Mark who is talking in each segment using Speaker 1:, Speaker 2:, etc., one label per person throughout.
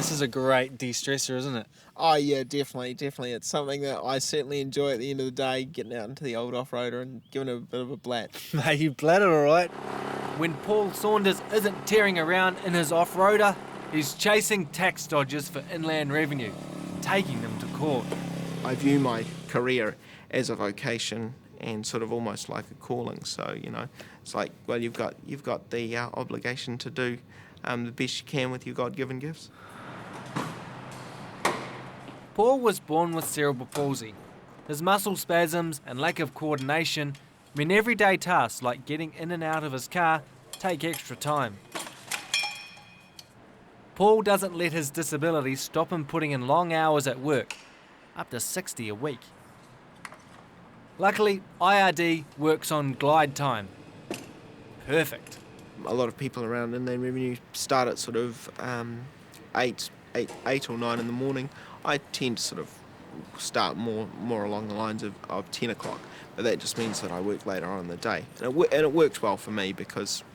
Speaker 1: This is a great de-stressor, isn't it?
Speaker 2: Oh yeah, definitely. It's something that I certainly enjoy at the end of the day, getting out into the old off-roader and giving it a bit of a blat.
Speaker 1: Mate, you bladder all right.
Speaker 3: When Paul Saunders isn't tearing around in his off-roader, he's chasing tax dodgers for inland revenue, taking them to court.
Speaker 2: I view my career as a vocation and sort of almost like a calling. So, it's like, well, you've got the obligation to do the best you can with your God-given gifts.
Speaker 3: Paul was born with cerebral palsy. His muscle spasms and lack of coordination mean everyday tasks like getting in and out of his car take extra time. Paul doesn't let his disability stop him putting in long hours at work, up to 60 a week. Luckily, IRD works on glide time. Perfect.
Speaker 2: A lot of people around inland revenue start at sort of 8 or 9 in the morning. I tend to sort of start more along the lines of 10 o'clock, but that just means that I work later on in the day. And it works well for me because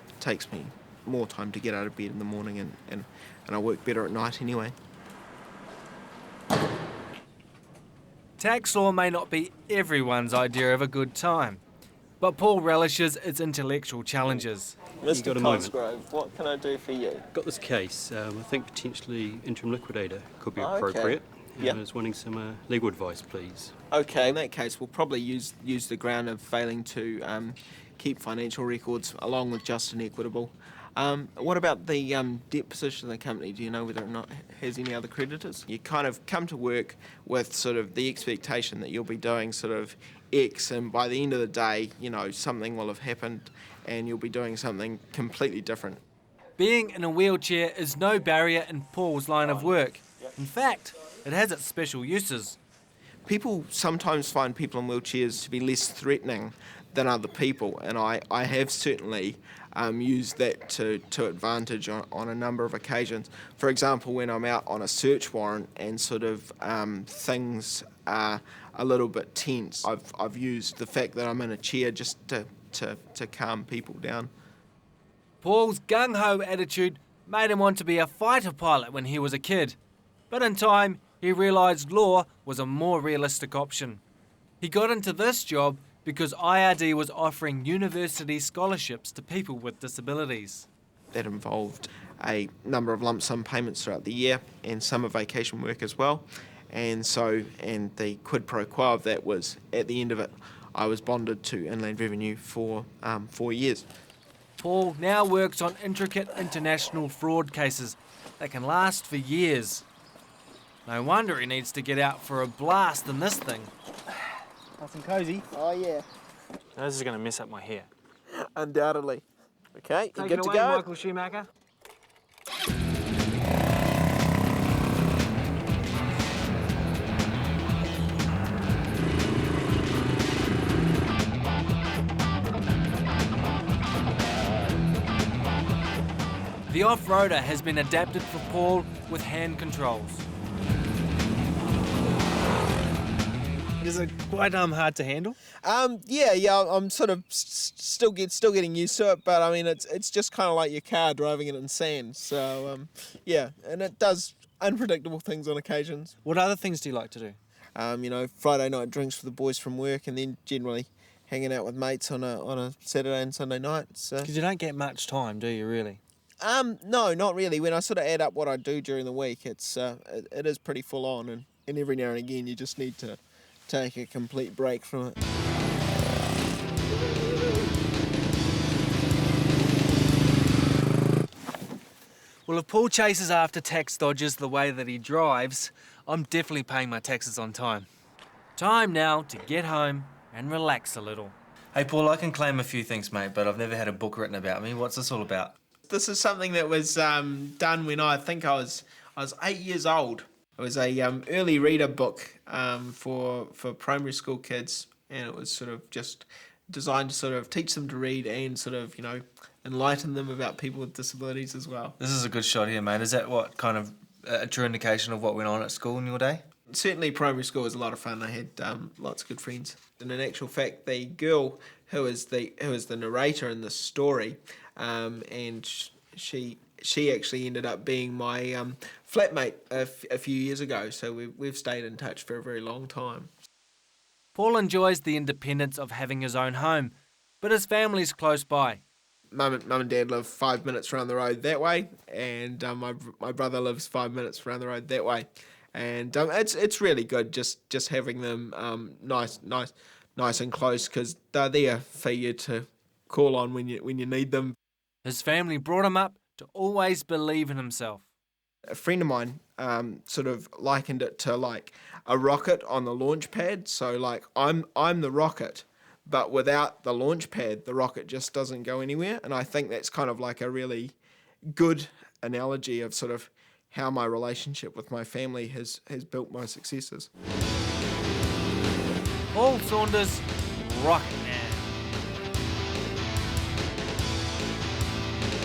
Speaker 2: it takes me more time to get out of bed in the morning and I work better at night anyway.
Speaker 3: Tax law may not be everyone's idea of a good time, but Paul relishes its intellectual challenges.
Speaker 2: Mr.
Speaker 4: got a moment?
Speaker 2: Cosgrove, what can I do for you?
Speaker 4: Got this case. I think potentially interim liquidator could be
Speaker 2: Oh, okay.
Speaker 4: appropriate.
Speaker 2: Yep.
Speaker 4: I was wanting some legal advice, please.
Speaker 2: Okay, in that case, we'll probably use the ground of failing to keep financial records along with just and equitable. What about the debt position of the company? Do you know whether or not it has any other creditors? You kind of come to work with sort of the expectation that you'll be doing sort of X, and by the end of the day, something will have happened and you'll be doing something completely different.
Speaker 3: Being in a wheelchair is no barrier in Paul's line of work. In fact, it has its special uses.
Speaker 2: People sometimes find people in wheelchairs to be less threatening than other people, and I have certainly used that to advantage on a number of occasions. For example, when I'm out on a search warrant and sort of things are a little bit tense, I've used the fact that I'm in a chair just to calm people down.
Speaker 3: Paul's gung-ho attitude made him want to be a fighter pilot when he was a kid, but in time he realised law was a more realistic option. He got into this job because IRD was offering university scholarships to people with disabilities.
Speaker 2: That involved a number of lump sum payments throughout the year and summer vacation work as well. And the quid pro quo of that was, at the end of it, I was bonded to Inland Revenue for 4 years.
Speaker 3: Paul now works on intricate international fraud cases that can last for years. No wonder he needs to get out for a blast in this thing.
Speaker 1: Nice and cosy.
Speaker 2: Oh yeah,
Speaker 1: This is going to mess up my hair.
Speaker 2: undoubtedly. Okay, you're
Speaker 3: Take
Speaker 2: good
Speaker 3: it
Speaker 2: to
Speaker 3: away,
Speaker 2: go.
Speaker 3: Michael Schumacher. The off-roader has been adapted for Paul with hand controls.
Speaker 1: Is it quite hard to handle?
Speaker 2: Yeah, I'm sort of still getting used to it, but I mean it's just kind of like your car driving it in sand. So yeah, and it does unpredictable things on occasions.
Speaker 1: What other things do you like to do?
Speaker 2: Friday night drinks for the boys from work, and then generally hanging out with mates on a Saturday and Sunday night. So
Speaker 1: Because you don't get much time, do you, really?
Speaker 2: no, not really. When I sort of add up what I do during the week, it is pretty full on, and every now and again you just need to take a complete break from it.
Speaker 3: Well, if Paul chases after tax dodgers the way that he drives, I'm definitely paying my taxes on time. Time now to get home and relax a little.
Speaker 5: Hey Paul, I can claim a few things, mate, but I've never had a book written about me. What's this all about?
Speaker 2: This is something that was done when I think I was 8 years old. It was a early reader book for primary school kids, and it was sort of just designed to sort of teach them to read and sort of, enlighten them about people with disabilities as well.
Speaker 5: This is a good shot here, mate. Is that what kind of a true indication of what went on at school in your day?
Speaker 2: Certainly primary school was a lot of fun. I had lots of good friends. And in actual fact, the girl who is the narrator in this story, and she she actually ended up being my flatmate a few years ago, so we've stayed in touch for a very long time.
Speaker 3: Paul enjoys the independence of having his own home, but his family's close by.
Speaker 2: Mum and Dad live 5 minutes around the road that way, and my brother lives 5 minutes around the road that way, and it's really good just having them nice and close, because they're there for you to call on when you need them.
Speaker 3: His family brought him up to always believe in himself.
Speaker 2: A friend of mine sort of likened it to like a rocket on the launch pad. So like I'm the rocket, but without the launch pad, the rocket just doesn't go anywhere. And I think that's kind of like a really good analogy of sort of how my relationship with my family has built my successes.
Speaker 3: Paul Saunders, rocket